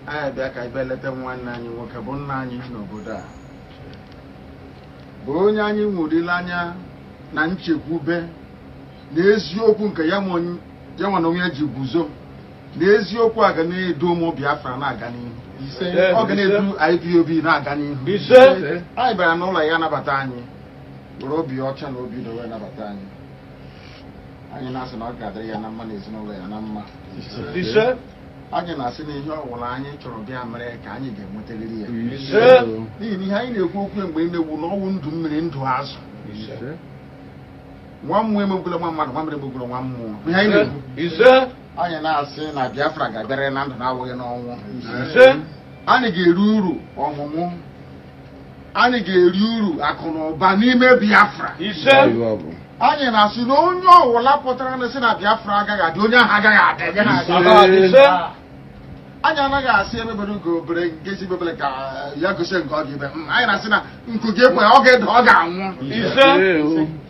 I back I let them one nine you walk upon nine no good. Bonyani Mudilanya Nanchi Gube, Nesio Punka Yamon Yamanoya Jibuzo, Nesio Quagani Domo Biafra Nagani. He said, Organize IPOB Nagani. He said, I bear no Layana Batani, Robi Ochan will be the Rena Batani. I am not an Orgadriana money is no Layanama. He said, I can ask in your line to be America and you get what it is. Sir, behind the book when they will not want to mean to us. One woman will one more. Behind it, sir, I am not saying that Biafra got there and now we know. Sir, Anige Ruru or Momo Anige Ruru, I can Banime Biafra. He said, I am not saying, no, Lapotra and the Senate Biafra, I don't know. I see everybody go break, get people like Yakusen God. I say, could get my organ dog.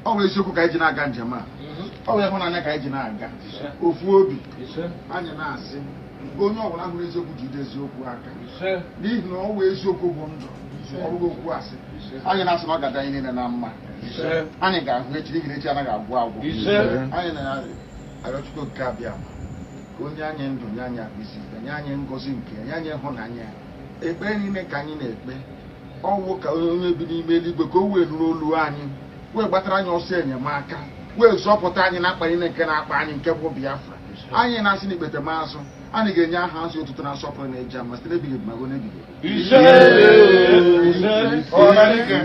Always you could get in a ganjama. Oh, we have one Nakajinaga. Ufubi. I am not saying, go no one, I'm going to do this. Leave no always you go wonder. I am not so that I need a number. I got which each other. Wow, I don't go Cabia. Onyanyen do nyanya bisi nyanya ngozi nke nyanya honanya ekpe ni me kanyi na ekpe owo ka onye bi n'ime eligwe ko we nuru olu anyi we gbatara anya ose enyemaka we zọpụta anyị na akpani nke na akpa anyị nke bụ Biafra anyị na asị na ikpete maazụ anyị ga-enye aha nsị ụtụtụ na nsọpụrụ na eji ama site n'ebighị mago n'ebighị.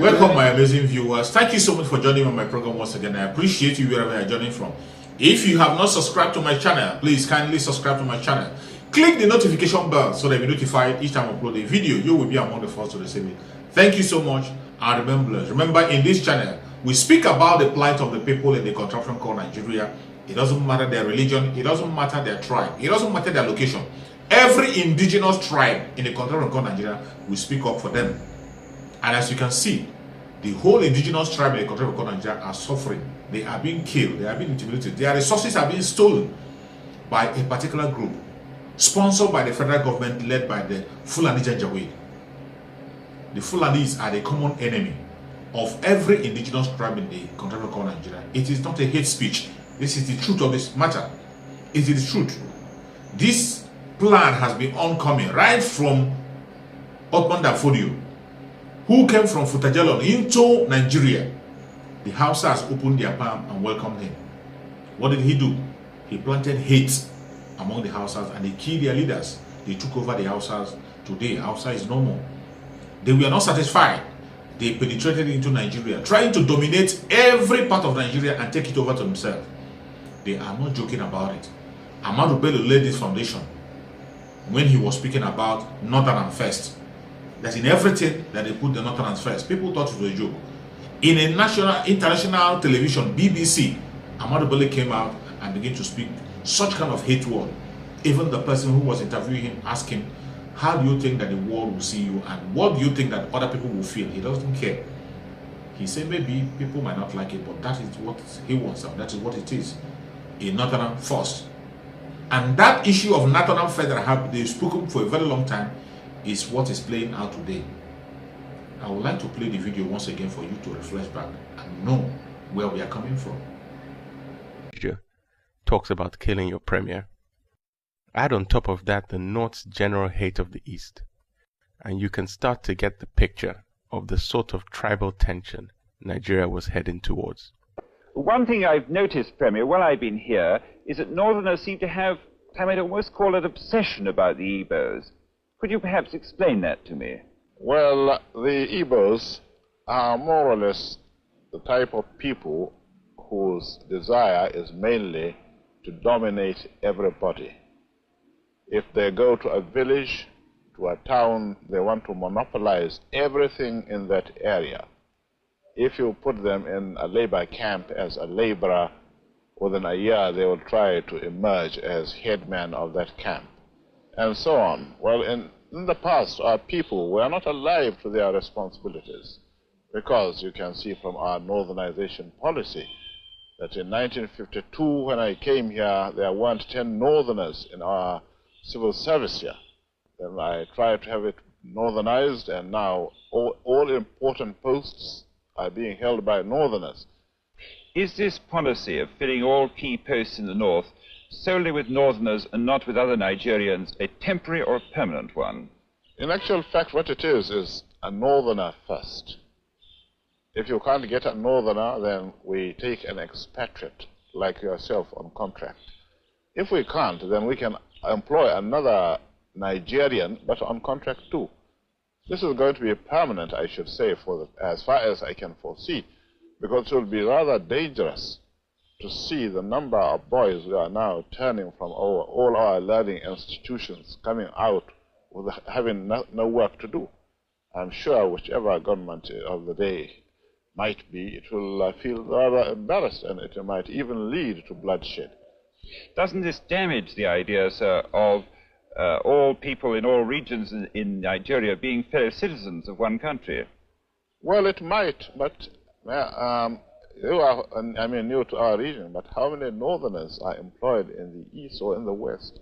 Welcome my amazing viewers. Thank you so much for joining me on my program once again. I appreciate you wherever you're joining from. If you have not subscribed to my channel, please kindly subscribe to my channel. Click the notification bell so that you'll be notified each time I upload a video. You will be among the first to receive it. Thank you so much, and remember in this channel we speak about the plight of the people in the contraption called Nigeria. It doesn't matter their religion, it doesn't matter their tribe, it doesn't matter their location. Every indigenous tribe in the contraption called Nigeria, we speak up for them. And as you can see, the whole indigenous tribe in the contraption called Nigeria are suffering. They are being killed, they are being intimidated, their resources are being stolen by a particular group sponsored by the federal government led by the Fulani Janjaweed. The Fulanis are the common enemy of every indigenous tribe in the contraption called Nigeria. It is not a hate speech. This is the truth of this matter. It is the truth. This plan has been oncoming right from Otman Dafodio, who came from Futajalon into Nigeria. The Hausas opened their palm and welcomed him. What did he do? He planted hate among the Hausas and they killed their leaders. They took over the Hausas. Today, Hausa is no more. They were not satisfied. They penetrated into Nigeria, trying to dominate every part of Nigeria and take it over to themselves. They are not joking about it. Ahmadu Bello laid this foundation when he was speaking about Northerners first. That in everything that they put the Northerners first. People thought it was a joke. In a international television, BBC, Ahmadu Bello came out and began to speak such kind of hate word. Even the person who was interviewing him asked him, how do you think that the world will see you and what do you think that other people will feel? He doesn't care. He said maybe people might not like it, but that is what he wants and that is what it is. A Northern first. And that issue of Northern first they've spoken for a very long time is what is playing out today. I would like to play the video once again for you to reflect back and know where we are coming from. Talks about killing your premier. Add on top of that the North's general hate of the East, and you can start to get the picture of the sort of tribal tension Nigeria was heading towards. One thing I've noticed, Premier, while I've been here, is that Northerners seem to have, I might almost call it, obsession about the Igbos. Could you perhaps explain that to me? Well, the Igbos are more or less the type of people whose desire is mainly to dominate everybody. If they go to a village, to a town, they want to monopolize everything in that area. If you put them in a labor camp as a laborer, within a year they will try to emerge as headman of that camp, and so on. Well, in the past, our people were not alive to their responsibilities, because you can see from our northernization policy that in 1952, when I came here, there weren't 10 northerners in our civil service here. Then I tried to have it northernized, and now all important posts are being held by northerners. Is this policy of filling all key posts in the north solely with northerners and not with other Nigerians a temporary or a permanent one? In actual fact, what it is a northerner first. If you can't get a northerner, then we take an expatriate like yourself on contract. If we can't, then we can employ another Nigerian, but on contract too. This is going to be permanent, I should say, as far as I can foresee, because it will be rather dangerous to see the number of boys who are now turning from all our learning institutions, coming out with having no work to do. I'm sure whichever government of the day might be, it will feel rather embarrassed, and it might even lead to bloodshed. Doesn't this damage the idea, sir, of all people in all regions in Nigeria being fellow citizens of one country? Well, it might, but you are, I mean, new to our region, but how many northerners are employed in the east or in the west?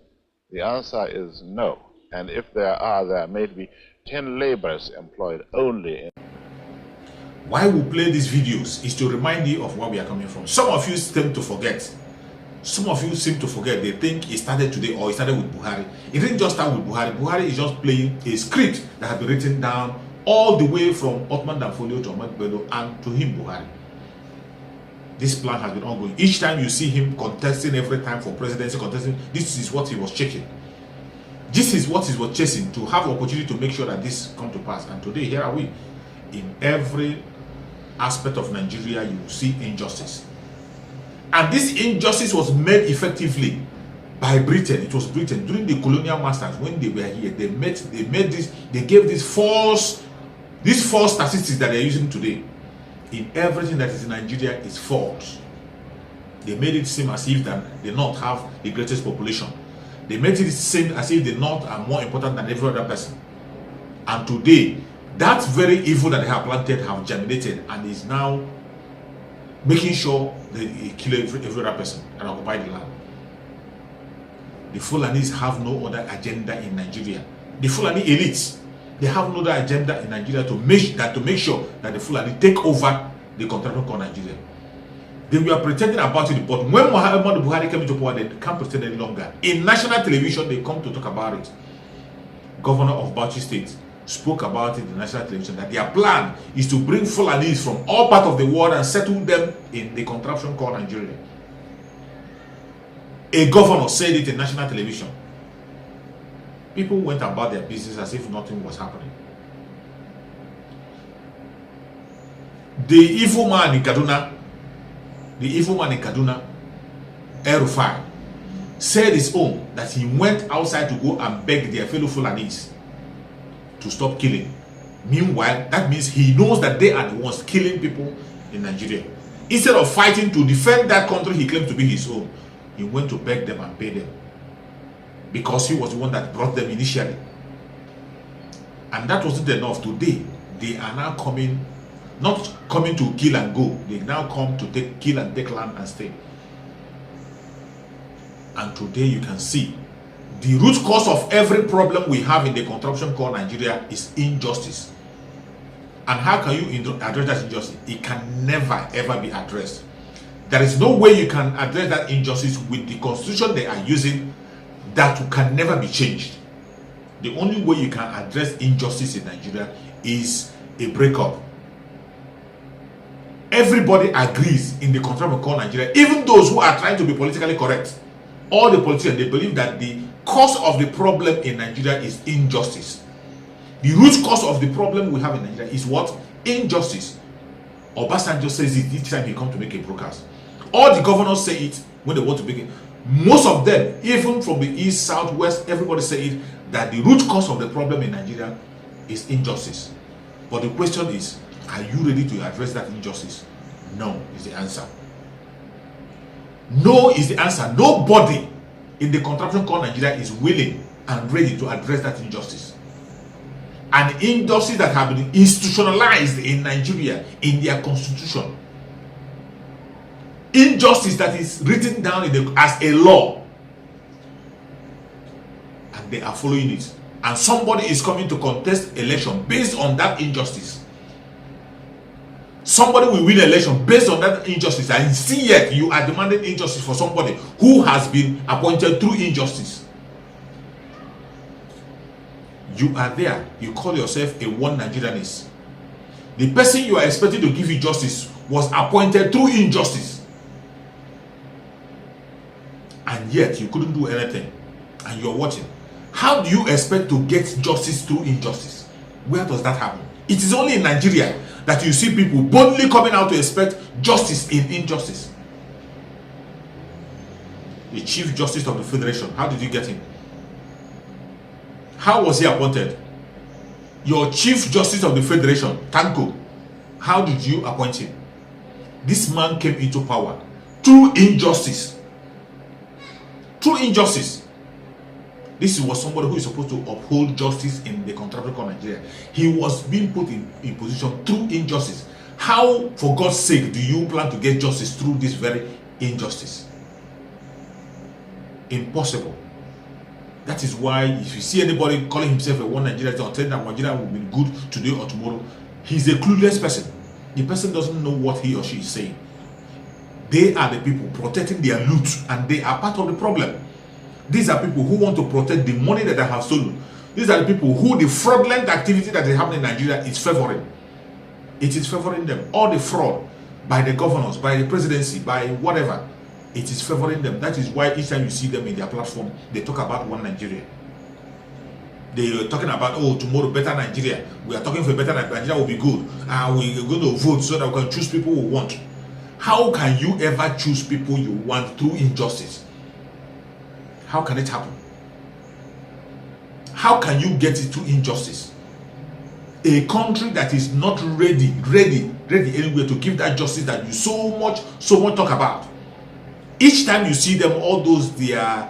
The answer is no. And if there are, there may be 10 laborers employed only. Why we play these videos is to remind you of where we are coming from. Some of you seem to forget. Some of you seem to forget. They think it started today or it started with Buhari. It didn't just start with Buhari. Buhari is just playing a script that has been written down all the way from Ottoman Danfolio to Ahmad Bello and to him, Buhari. This plan has been ongoing. Each time you see him contesting, every time for presidency contesting, this is what he was checking. This is what he was chasing, to have opportunity to make sure that this come to pass. And today, here are we. In every aspect of Nigeria, you see injustice. And this injustice was made effectively by Britain. It was Britain during the colonial masters when they were here. They gave these false statistics that they're using today. In everything that is in Nigeria is false. They made it seem as if that the North have the greatest population. They made it seem as if the North are more important than every other person. And today, that very evil that they have planted have germinated and is now making sure they kill every other person and occupy the land. The Fulanis have no other agenda in Nigeria. The Fulani elites, they have no other agenda in Nigeria to make sure that the Fulani take over the contraction called Nigeria. They were pretending about it, but when Muhammadu Buhari came into power, they can't pretend any longer. In national television, they come to talk about it. Governor of Bauchi State spoke about it in national television, that their plan is to bring Fulanis from all parts of the world and settle them in the contraption called Nigeria. A governor said it in national television. People went about their business as if nothing was happening. The evil man in Kaduna, El-Rufai, said his own that he went outside to go and beg their fellow Fulanis to stop killing. Meanwhile, that means he knows that they are the ones killing people in Nigeria. Instead of fighting to defend that country he claimed to be his own, he went to beg them and pay them, because he was the one that brought them initially. And that wasn't enough. Today, they are now coming, not coming to kill and go. They now come to kill and take land and stay. And today you can see the root cause of every problem we have in the contraption called Nigeria is injustice. And how can you address that injustice? It can never ever be addressed. There is no way you can address that injustice with the constitution they are using that can never be changed. The only way you can address injustice in Nigeria is a breakup. Everybody agrees in the contraption called Nigeria, even those who are trying to be politically correct. All the politicians, they believe that the cause of the problem in Nigeria is injustice. The root cause of the problem we have in Nigeria is what? Injustice. Obasanjo says it each time he comes to make a broadcast. All the governors say it when they want to make it. Most of them, even from the east, south, west, everybody say it, that the root cause of the problem in Nigeria is injustice. But the question is, are you ready to address that injustice? No is the answer. No is the answer. Nobody in the contraption called Nigeria is willing and ready to address that injustice. An injustice that have been institutionalized in Nigeria in their constitution. Injustice that is written down as a law. And they are following it. and somebody is coming to contest election based on that injustice. Somebody will win election based on that injustice, and see yet you are demanding injustice for somebody who has been appointed through injustice. You are there, you call yourself a one Nigerianist. The person you are expecting to give you justice was appointed through injustice, and yet you couldn't do anything, and you're watching. How do you expect to get justice through injustice? Where does that happen? It is only in Nigeria that you see people boldly coming out to expect justice in injustice. The Chief Justice of the Federation, how did you get him? How was he appointed? Your Chief Justice of the Federation, Tanko, how did you appoint him? This man came into power through injustice. Through injustice. This was somebody who is supposed to uphold justice in the contraption called Nigeria. He was being put in position through injustice. How, for God's sake, do you plan to get justice through this very injustice? Impossible. That is why if you see anybody calling himself a one Nigeria or telling that Nigeria will be good today or tomorrow, he's a clueless person. The person doesn't know what he or she is saying. They are the people protecting their loot, and they are part of the problem. These are people who want to protect the money that they have stolen. These are the people who the fraudulent activity that is happening in Nigeria is favoring. It is favoring them. All the fraud by the governors, by the presidency, by whatever, it is favoring them. That is why each time you see them in their platform, they talk about one Nigeria. They are talking about, oh, tomorrow better Nigeria. We are talking for better Nigeria will be good. And we're going to vote so that we can choose people we want. How can you ever choose people you want through injustice? How can it happen? How can you get it through injustice? A country that is not ready anywhere to give that justice that you so much talk about. Each time you see them, all those they are,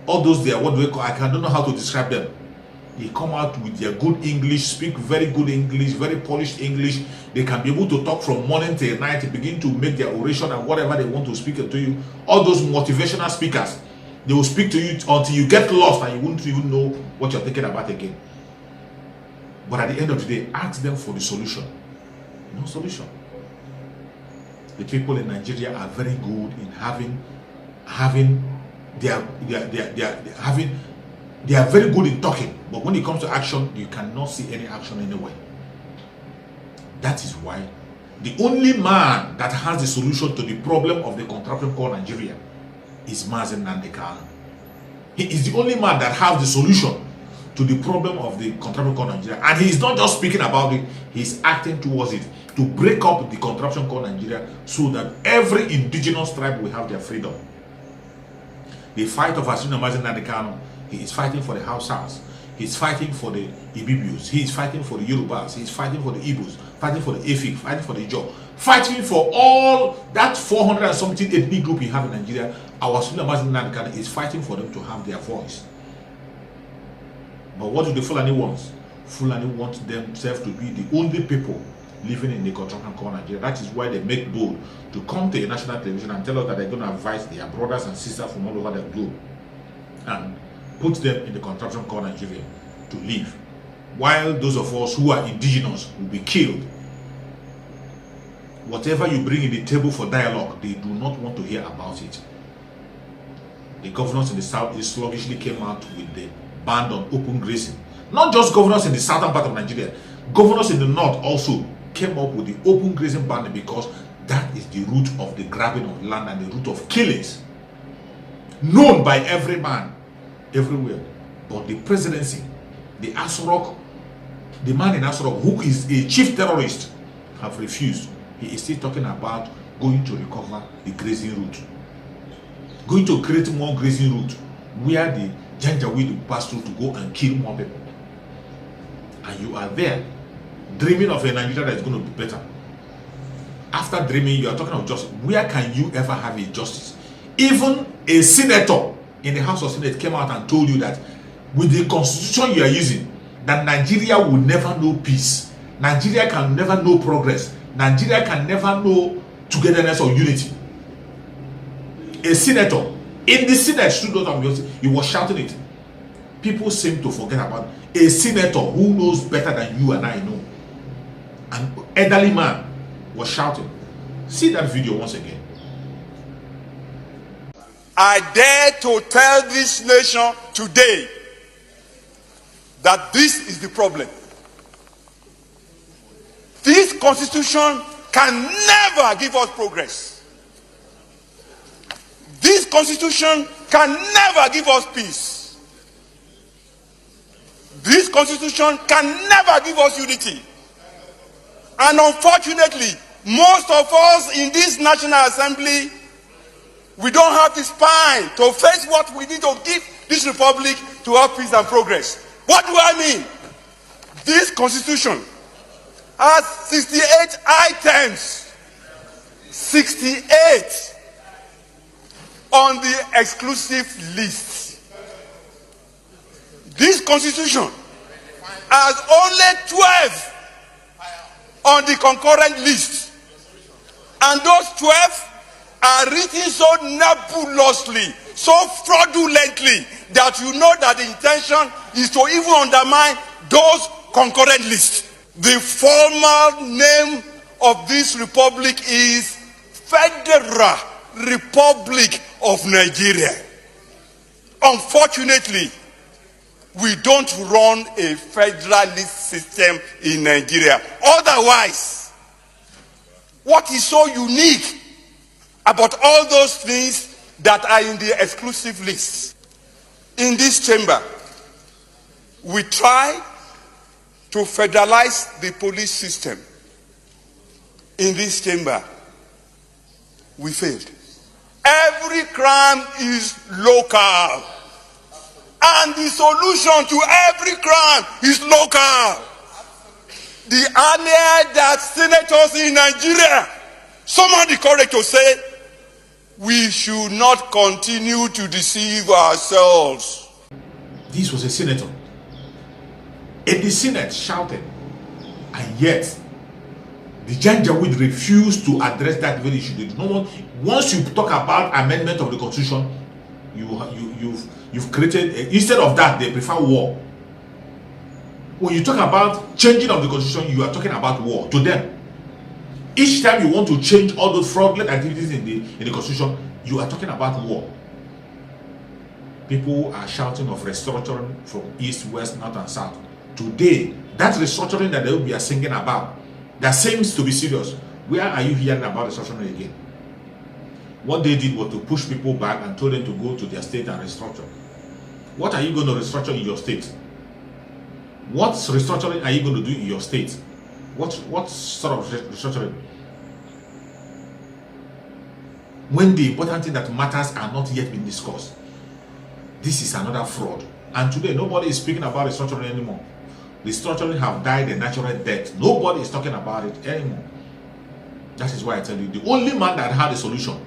what do we call? I don't know how to describe them. They come out with their good English, speak very good English, very polished English. They can be able to talk from morning till night, begin to make their oration and whatever they want to speak to you. All those motivational speakers, they will speak to you until you get lost and you won't even know what you're thinking about again. But at the end of the day, ask them for the solution. No solution. The people in Nigeria are very good in they are very good in talking, but when it comes to action, you cannot see any action anywhere. That is why the only man that has the solution to the problem of the contraption called Nigeria is Mazen Nnamdi Kanu. He is the only man that has the solution to the problem of the contraption called Nigeria, and he is not just speaking about it, he is acting towards it to break up the contraption called Nigeria so that every indigenous tribe will have their freedom. The fight of Mazen Nnamdi Kanu, he is fighting for the Hausas, he is fighting for the Ibibius, he is fighting for the Yorubas, he is fighting for the Igbos, fighting for the Efik, fighting for the Ijaw, fighting for all that 400 and something ethnic group we have in Nigeria. Our Mazen Nnamdi Kanu is fighting for them to have their voice. But what do the Fulani want? Fulani want themselves to be the only people living in the contraption called Nigeria. That is why they make bold to come to a national television and tell us that they're going to advise their brothers and sisters from all over the globe and put them in the contraption called Nigeria to live, while those of us who are indigenous will be killed. Whatever you bring in the table for dialogue, they do not want to hear about it. The governors in the south sluggishly came out with the ban on open grazing. Not just governors in the southern part of Nigeria, governors in the north also came up with the open grazing ban because that is the root of the grabbing of land and the root of killings, known by every man everywhere. But the presidency, the Asorok, the man in Asorok who is a chief terrorist, have refused. He is still talking about going to recover the grazing route, going to create more grazing route where the Janjaweed will pass through to go and kill more people. And you are there dreaming of a Nigeria that is going to be better. After dreaming, you are talking of justice. Where can you ever have a justice? Even a senator in the House of Senate came out and told you that with the constitution you are using, that Nigeria will never know peace. Nigeria can never know progress. Nigeria can never know togetherness or unity. A senator in the Senate stood up and he was shouting it. People seem to forget about a senator who knows better than you and I know, an elderly man, was shouting. See that video once again. I dare to tell this nation today that this is the problem. This constitution can never give us progress. This constitution can never give us peace. This constitution can never give us unity. And unfortunately, most of us in this National Assembly, we don't have the spine to face what we need to give this republic to have peace and progress. What do I mean? This constitution has 68 items. 68 on the exclusive list. This constitution has only 12 on the concurrent list. And those 12 are written so nebulously, so fraudulently, that you know that the intention is to even undermine those concurrent lists. The formal name of this republic is Federal Republic of Nigeria. Unfortunately, we don't run a federalist system in Nigeria. Otherwise, what is so unique about all those things that are in the exclusive list? In this chamber, we try to federalize the police system. In this chamber, we failed. Every crime is local. And the solution to every crime is local. The earlier that senators in Nigeria summon the courage to say, we should not continue to deceive ourselves. This was a senator. And the Senate shouted. And yet, the Janjaweed refused to address that very issue. They do not want, once you talk about amendment of the Constitution, you've created, instead of that, they prefer war. When you talk about changing of the Constitution, you are talking about war to them. Each time you want to change all those fraudulent activities in the Constitution, you are talking about war. People are shouting of restructuring from east, west, north, and south. Today, that restructuring that they will be singing about, that seems to be serious. Where are you hearing about restructuring again? What they did was to push people back and told them to go to their state and restructure. What are you going to restructure in your state? What restructuring are you going to do in your state? What sort of restructuring? When the important thing that matters are not yet been discussed. This is another fraud. And today, nobody is speaking about restructuring anymore. Restructuring have died a natural death. Nobody is talking about it anymore. That is why I tell you, the only man that had a solution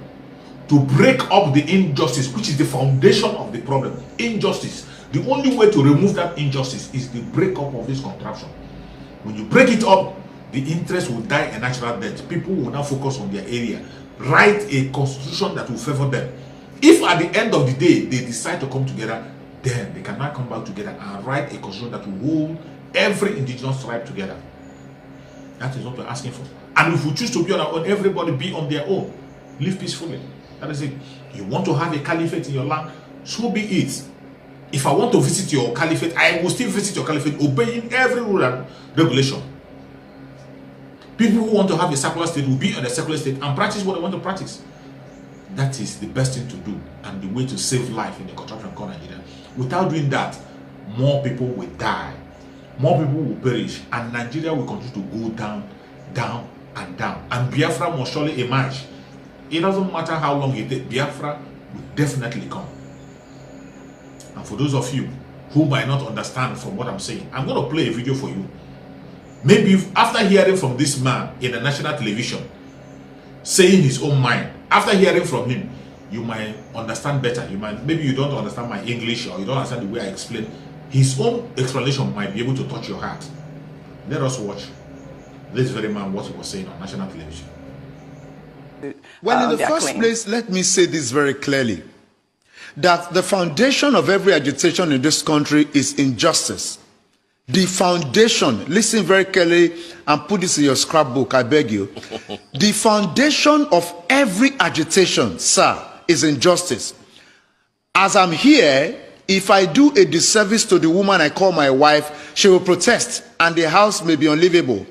to break up the injustice, which is the foundation of the problem, injustice. The only way to remove that injustice is the breakup of this contraption. When you break it up, the interest will die a natural death. People will now focus on their area. Write a constitution that will favor them. If at the end of the day, they decide to come together, then they can now come back together and write a constitution that will hold every indigenous tribe together. That is what we're asking for. And if we choose to be on our own, everybody be on their own. Live peacefully. That is it. You want to have a caliphate in your land? So be it. If I want to visit your caliphate, I will still visit your caliphate, obeying every rule and regulation. People who want to have a secular state will be on a secular state and practice what they want to practice. That is the best thing to do and the way to save life in the contraption called Nigeria. Without doing that, more people will die. More people will perish, and Nigeria will continue to go down, down, and down. And Biafra must surely emerge. It doesn't matter how long it takes, Biafra will definitely come. And for those of you who might not understand from what I'm saying, I'm going to play a video for you. Maybe after hearing from this man in the national television, saying his own mind, after hearing from him, you might understand better. Maybe you don't understand my English, or you don't understand the way I explain. His own explanation might be able to touch your heart. Let us watch this very man, what he was saying on national television. Well, in the first place, let me say this very clearly, that the foundation of every agitation in this country is injustice. The foundation, listen very carefully and put this in your scrapbook, I beg you. The foundation of every agitation, sir, is injustice. As I'm here, if I do a disservice to the woman I call my wife, she will protest and the house may be unlivable.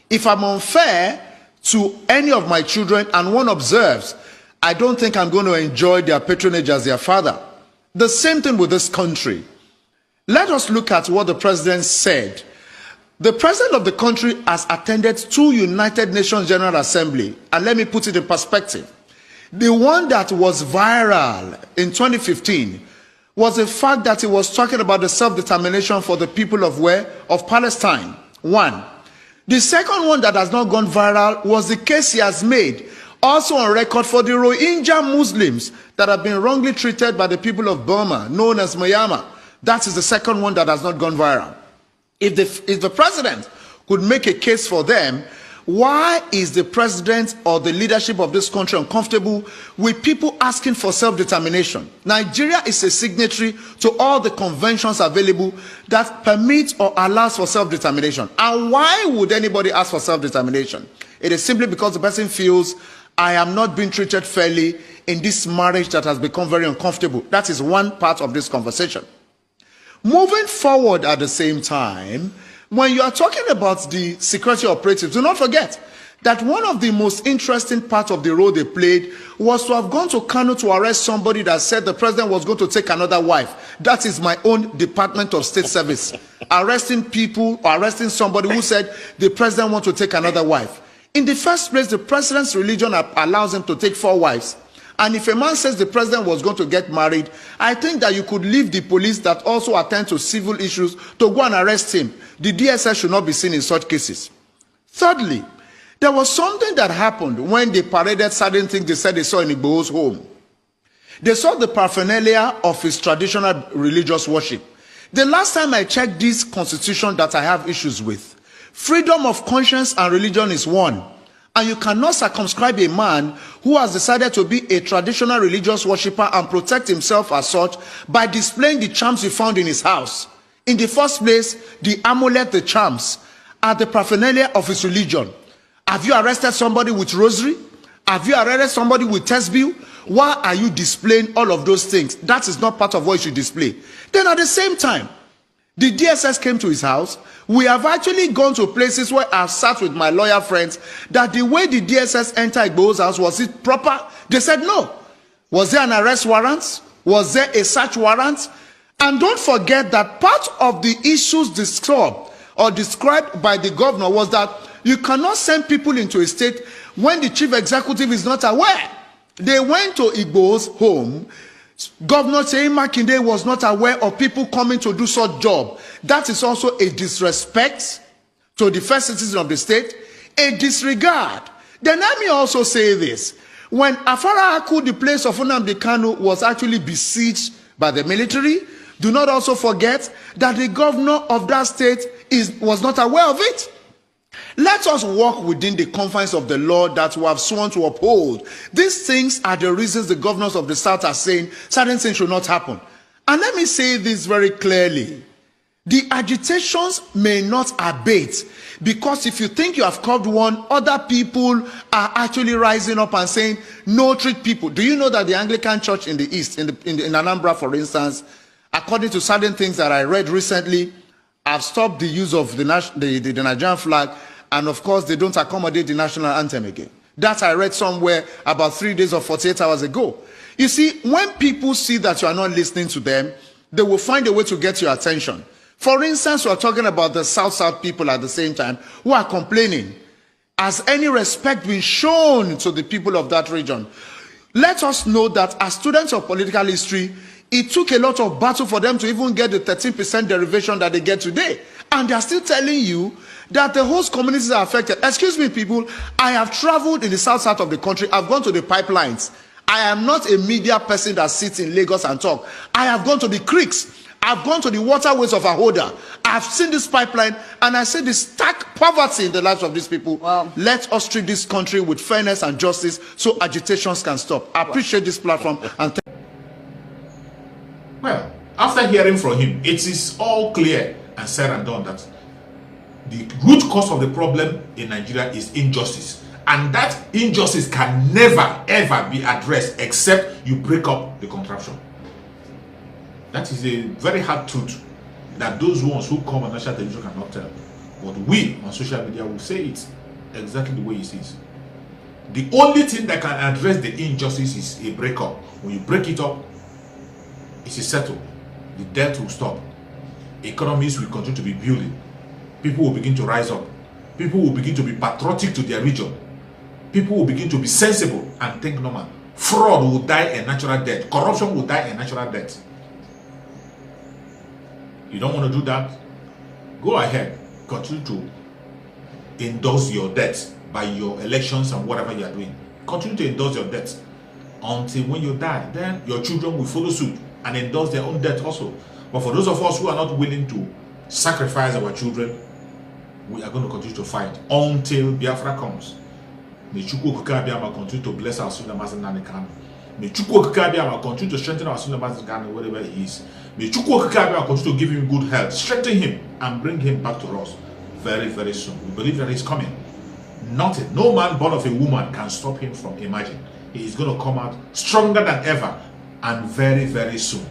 If I'm unfair to any of my children and one observes, I don't think I'm going to enjoy their patronage as their father. The same thing with this country. Let us look at what the president said. The president of the country has attended 2 United Nations General Assembly. And let me put it in perspective. The one that was viral in 2015 was the fact that he was talking about the self-determination for the people of where? Of Palestine. 1. The second one that has not gone viral was the case he has made, also on record, for the Rohingya Muslims that have been wrongly treated by the people of Burma, known as Myanmar. That is the second one that has not gone viral. If the president could make a case for them, why is the president or the leadership of this country uncomfortable with people asking for self-determination? Nigeria is a signatory to all the conventions available that permit or allows for self-determination. And why would anybody ask for self-determination? It is simply because the person feels, I am not being treated fairly in this marriage that has become very uncomfortable. That is one part of this conversation. Moving forward at the same time, when you are talking about the security operatives, do not forget that one of the most interesting parts of the role they played was to have gone to Kano to arrest somebody that said the president was going to take another wife. That is my own Department of State Service. Arresting people or arresting somebody who said the president wants to take another wife. In the first place, the president's religion allows him to take 4 wives. And if a man says the president was going to get married, I think that you could leave the police that also attend to civil issues to go and arrest him. The DSS should not be seen in such cases. Thirdly, there was something that happened when they paraded certain things they said they saw in Igboho's home. They saw the paraphernalia of his traditional religious worship. The last time I checked this constitution that I have issues with, freedom of conscience and religion is one. And you cannot circumscribe a man who has decided to be a traditional religious worshipper and protect himself as such by displaying the charms he found in his house. In the first place, the amulet, the charms, are the paraphernalia of his religion. Have you arrested somebody with rosary? Have you arrested somebody with tesbih? Why are you displaying all of those things? That is not part of what you should display. Then at the same time, the DSS came to his house. We have actually gone to places where I've sat with my lawyer friends that the way the DSS entered Igboho's house, was it proper? They said no. Was there an arrest warrant? Was there a search warrant? And don't forget that part of the issues described by the governor was that you cannot send people into a state when the chief executive is not aware. They went to Igboho's home. Governor Seyi Makinde was not aware of people coming to do such job. That is also a disrespect to the first citizen of the state, a disregard. Then let me also say this. When Afara Aku, the place of Nnamdi Kanu, was actually besieged by the military, do not also forget that the governor of that state was not aware of it. Let us walk within the confines of the law that we have sworn to uphold. These things are the reasons the governors of the South are saying certain things should not happen. And let me say this very clearly. The agitations may not abate, because if you think you have curbed one, other people are actually rising up and saying, no, treat people. Do you know that the Anglican Church in the East, in Anambra, for instance, according to certain things that I read recently, have stopped the use of the Nigerian flag, and of course they don't accommodate the national anthem again. That I read somewhere about 3 days or 48 hours ago. You see, when people see that you are not listening to them, they will find a way to get your attention. For instance, we are talking about the South people at the same time who are complaining. Has any respect been shown to the people of that region? Let us know that as students of political history, it took a lot of battle for them to even get the 13% derivation that they get today. And they are still telling you that the host communities are affected. Excuse me, people, I have traveled in the south of the country. I've gone to the pipelines. I am not a media person that sits in Lagos and talk. I have gone to the creeks. I've gone to the waterways of Ahoda. I've seen this pipeline, and I see the stark poverty in the lives of these people. Wow. Let us treat this country with fairness and justice so agitations can stop. I appreciate this platform. And well, after hearing from him, it is all clear and said and done that the root cause of the problem in Nigeria is injustice. And that injustice can never ever be addressed except you break up the contraption. That is a very hard truth that those ones who come on national television cannot tell. But we on social media will say it exactly the way it is. The only thing that can address the injustice is a breakup. When you break it up, it is settled. The debt will stop. Economies will continue to be building. People will begin to rise up. People will begin to be patriotic to their region. People will begin to be sensible and think normal. Fraud will die a natural death. Corruption will die a natural death. You don't want to do that? Go ahead. Continue to endorse your debt by your elections and whatever you are doing. Continue to endorse your debt until when you die, then your children will follow suit and endorse their own debt also. But for those of us who are not willing to sacrifice our children, we are going to continue to fight until Biafra comes. May Chukwu Okike Abiyama continue to bless our Sunday Master Nanikano. May Chukwu Okike Abiyama continue to strengthen our Sunday Master Nanikano wherever he is. May Chukwu Okike Abiyama continue to give him good health, strengthen him, and bring him back to us very, very soon. We believe that he's coming. Nothing, no man born of a woman can stop him from emerging. He is going to come out stronger than ever and very, very soon.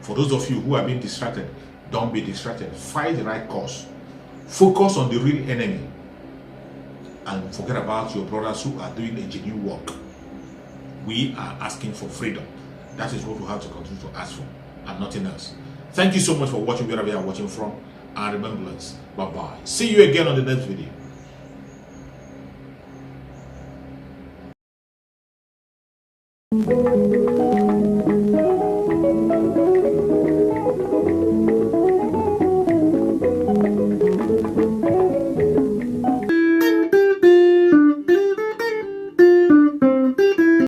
For those of you who are being distracted, don't be distracted. Fight the right cause. Focus on the real enemy. And forget about your brothers who are doing a genuine work. We are asking for freedom. That is what we have to continue to ask for, and nothing else. Thank you so much for watching wherever you are watching from. And remember, bye-bye. See you again on the next video.